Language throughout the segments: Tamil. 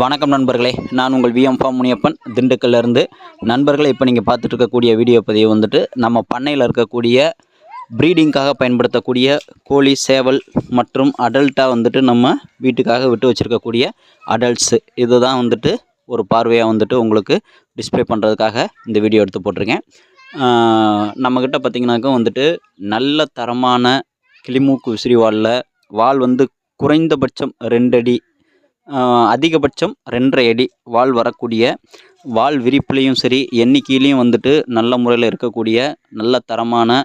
வணக்கம் நண்பர்களே, நான் உங்கள் விஎம் ஃபார்ம் முனியப்பன் திண்டுக்கல்லிருந்து. நண்பர்களே, இப்போ நீங்கள் பார்த்துட்டு இருக்கக்கூடிய வீடியோ பதிவு வந்துட்டு நம்ம பண்ணையில் இருக்கக்கூடிய ப்ரீடிங்காக பயன்படுத்தக்கூடிய கோழி, சேவல் மற்றும் அடல்ட்டாக வந்துட்டு நம்ம வீட்டுக்காக விட்டு வச்சுருக்கக்கூடிய அடல்ட்ஸு இது தான் வந்துட்டு ஒரு பார்வையாக வந்துட்டு உங்களுக்கு டிஸ்பிளே பண்ணுறதுக்காக இந்த வீடியோ எடுத்து போட்டிருக்கேன். நம்மக்கிட்ட பார்த்திங்கனாக்கா வந்துட்டு நல்ல தரமான கிளிமூக்கு விசிறிவாலில் வால் வந்து குறைந்தபட்சம் 2 அடி, அதிகபட்சம் 2.5 அடி வால் வரக்கூடிய, வால் விரிப்புலேயும் சரி எண்ணிக்கையிலையும் வந்துட்டு நல்ல முறையில் இருக்கக்கூடிய நல்ல தரமான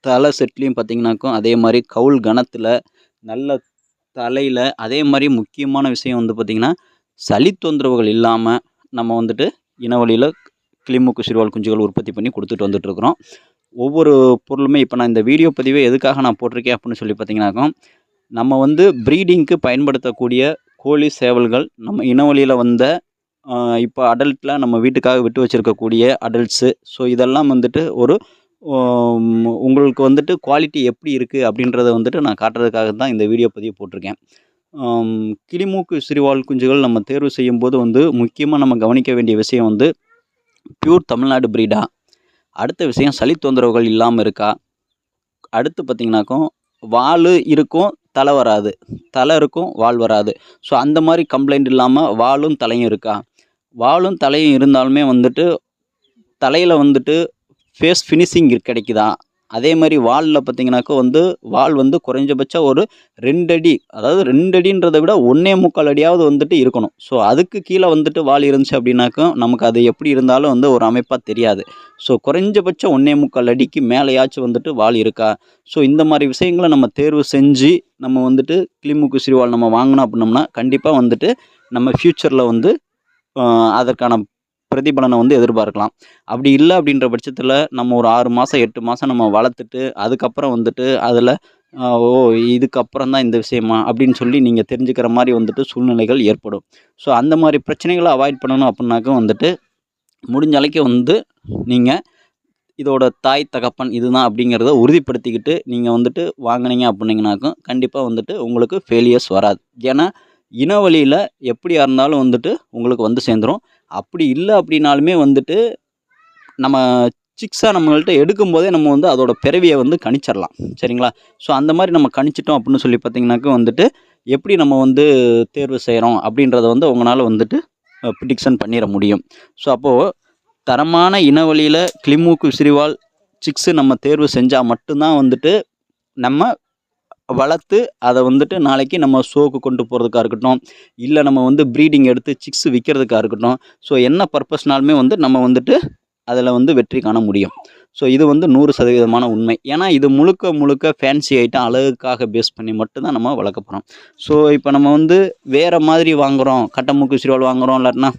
தலை செட்லேயும் பார்த்திங்கனாக்கும் அதே மாதிரி கவுல் கணத்தில் நல்ல தலையில், அதே மாதிரி முக்கியமான விஷயம் வந்து பார்த்திங்கன்னா சளி தொந்தரவுகள் இல்லாமல் நம்ம வந்துட்டு இனவழியில் கிளிமூக்கு விசிறிவால் குஞ்சுகள் உற்பத்தி பண்ணி கொடுத்துட்டு வந்துட்டுருக்குறோம். ஒவ்வொரு பொருளுமே இப்போ நான் இந்த வீடியோ பதிவை எதுக்காக நான் போட்டிருக்கேன் அப்படின்னு சொல்லி பார்த்திங்கனாக்கும், நம்ம வந்து ப்ரீடிங்க்கு பயன்படுத்தக்கூடிய கோழி, சேவல்கள் நம்ம இனவழியில் வந்த இப்போ அடல்ட்டில் நம்ம வீட்டுக்காக விட்டு வச்சுருக்கக்கூடிய அடல்ட்ஸு. ஸோ இதெல்லாம் வந்துட்டு ஒரு உங்களுக்கு வந்துட்டு குவாலிட்டி எப்படி இருக்குது அப்படின்றத வந்துட்டு நான் காட்டுறதுக்காக தான் இந்த வீடியோ பதிவு போட்டிருக்கேன். கிளிமூக்கு விசிறிவால் குஞ்சுகள் நம்ம தேர்வு செய்யும்போது வந்து முக்கியமாக நம்ம கவனிக்க வேண்டிய விஷயம் வந்து பியூர் தமிழ்நாடு ப்ரீடா, அடுத்த விஷயம் சளி தொந்தரவுகள் இல்லாமல் இருக்கா, அடுத்து பார்த்திங்கனாக்கும் வால் இருக்கும் தலை வராது, தலை இருக்கும் வால் வராது. ஸோ அந்த மாதிரி கம்ப்ளைண்ட் இல்லாமல் வாலும் தலையும் இருக்கா, வாலும் தலையும் இருந்தாலுமே வந்துட்டு தலையில் வந்துட்டு ஃபேஸ் ஃபினிஷிங் கிடைக்குதா, அதே மாதிரி வாலில் பார்த்திங்கனாக்கா வந்து வால் வந்து குறைஞ்சபட்சம் ஒரு 2 அடி, அதாவது 2 அடின்றதை விட 1.25 அடியாவது வந்துட்டு இருக்கணும். ஸோ அதுக்கு கீழே வந்துட்டு வால் இருந்துச்சு அப்படின்னாக்கும் நமக்கு அது எப்படி இருந்தாலும் வந்து ஒரு அமைப்பாக தெரியாது. ஸோ குறைஞ்சபட்சம் 1.25 அடிக்கு மேலேயாச்சும் வந்துட்டு வால் இருக்கா. ஸோ இந்த மாதிரி விஷயங்களை நம்ம தேர்வு செஞ்சு நம்ம வந்துட்டு கிளிமூக்கு விசிறிவால் நம்ம வாங்கினோம் அப்படின்னோம்னா கண்டிப்பாக வந்துட்டு நம்ம ஃப்யூச்சரில் வந்து அதற்கான பிரதிபலனை வந்து எதிர்பார்க்கலாம். அப்படி இல்லை அப்படின்ற பட்சத்தில் நம்ம ஒரு 6 மாதம் 8 மாதம் நம்ம வளர்த்துட்டு அதுக்கப்புறம் வந்துட்டு அதில் இதுக்கப்புறம் தான் இந்த விஷயமா அப்படின்னு சொல்லி நீங்கள் தெரிஞ்சுக்கிற மாதிரி வந்துட்டு சூழ்நிலைகள் ஏற்படும். ஸோ அந்த மாதிரி பிரச்சனைகளை அவாய்ட் பண்ணணும் அப்படின்னாக்க வந்துட்டு முடிஞ்ச அளவுக்கு வந்து நீங்கள் இதோட தாய் தகப்பன் இதுதான் அப்படிங்கிறத உறுதிப்படுத்திக்கிட்டு நீங்கள் வந்துட்டு வாங்கினீங்க அப்படின்னீங்கனாக்கும் கண்டிப்பாக வந்துட்டு உங்களுக்கு ஃபெயிலியர்ஸ் வராது. ஏன்னா இனவழியில் எப்படியா இருந்தாலும் வந்துட்டு உங்களுக்கு வந்து சேர்ந்துடும். அப்படி இல்லை அப்படின்னாலுமே வந்துட்டு நம்ம சிக்ஸாக நம்மள்கிட்ட எடுக்கும்போதே நம்ம வந்து அதோட பிறவியை வந்து கணிச்சிடலாம், சரிங்களா. ஸோ அந்த மாதிரி நம்ம கணிச்சிட்டோம் அப்படின்னு சொல்லி பார்த்திங்கனாக்கா வந்துட்டு எப்படி நம்ம வந்து தேர்வு செய்கிறோம் அப்படின்றத வந்து உங்களால் வந்துட்டு ப்ரிடிக்ஷன் பண்ணிட முடியும். ஸோ அப்போது தரமான இனவழியில் கிளிமூக்கு விசிறிவால் சிக்ஸு நம்ம தேர்வு செஞ்சால் மட்டும்தான் வந்துட்டு நம்ம வளர்த்து அதை வந்துட்டு நாளைக்கு நம்ம ஷோக்கு கொண்டு போகிறதுக்காக இருக்கட்டும், இல்லை நம்ம வந்து ப்ரீடிங் எடுத்து சிக்ஸ் விற்கிறதுக்காக இருக்கட்டும், ஸோ என்ன பர்பஸ்னாலுமே வந்து நம்ம வந்துட்டு அதில் வந்து வெற்றி காண முடியும். ஸோ இது வந்து 100% உண்மை. ஏன்னா இது முழுக்க முழுக்க ஃபேன்சி ஐட்டம், அழகுக்காக பேஸ் பண்ணி மட்டும்தான் நம்ம வளர்க்க போகிறோம். ஸோ இப்போ நம்ம வந்து வேறு மாதிரி வாங்குகிறோம், கட்டமூக்கு விசிறிவால் வாங்குகிறோம், இல்லாட்டினா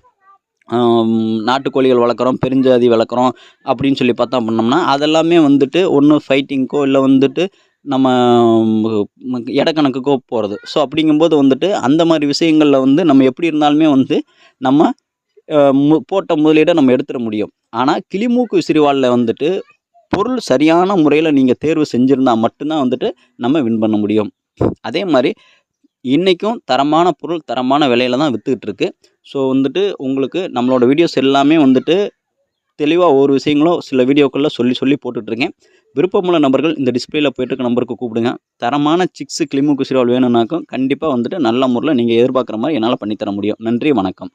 நாட்டுக்கோழிகள் வளர்க்குறோம், பெருஞ்சாதி வளர்க்குறோம் அப்படின்னு சொல்லி பார்த்தோம் அப்படின்னோம்னா அதெல்லாமே வந்துட்டு ஒன்று ஃபைட்டிங்க்கோ இல்லை வந்துட்டு நம்ம இடக்கணக்குக்கோ போகிறது. ஸோ அப்படிங்கும்போது வந்துட்டு அந்த மாதிரி விஷயங்களில் வந்து நம்ம எப்படி இருந்தாலுமே வந்து நம்ம போட்ட முதலீடை நம்ம எடுத்துட முடியும். ஆனால் கிளிமூக்கு விசிறிவாலில் வந்துட்டு பொருள் சரியான முறையில் நீங்கள் தேர்வு செஞ்சுருந்தால் மட்டும்தான் வந்துட்டு நம்ம வின் பண்ண முடியும். அதே மாதிரி இன்றைக்கும் தரமான பொருள் தரமான விலையில் தான் விற்றுக்கிட்டு இருக்குது. ஸோ வந்துட்டு உங்களுக்கு நம்மளோட வீடியோஸ் எல்லாமே வந்துட்டு தெளிவாக ஒவ்வொரு விஷயங்களும் சில வீடியோக்களில் சொல்லி போட்டுட்ருக்கேன். விருப்பமுள்ள நபர்கள் இந்த டிஸ்பிளேயில் போய்ட்டு நம்பருக்கு கூப்பிடுங்க. தரமான சிக்ஸு கிளிமூக்கு விசிறிவால் வேணும்னாக்கும் கண்டிப்பாக வந்துட்டு நல்ல முறையில் நீங்கள் எதிர்பார்க்குற மாதிரி என்னால் பண்ணித்தர முடியும். நன்றி, வணக்கம்.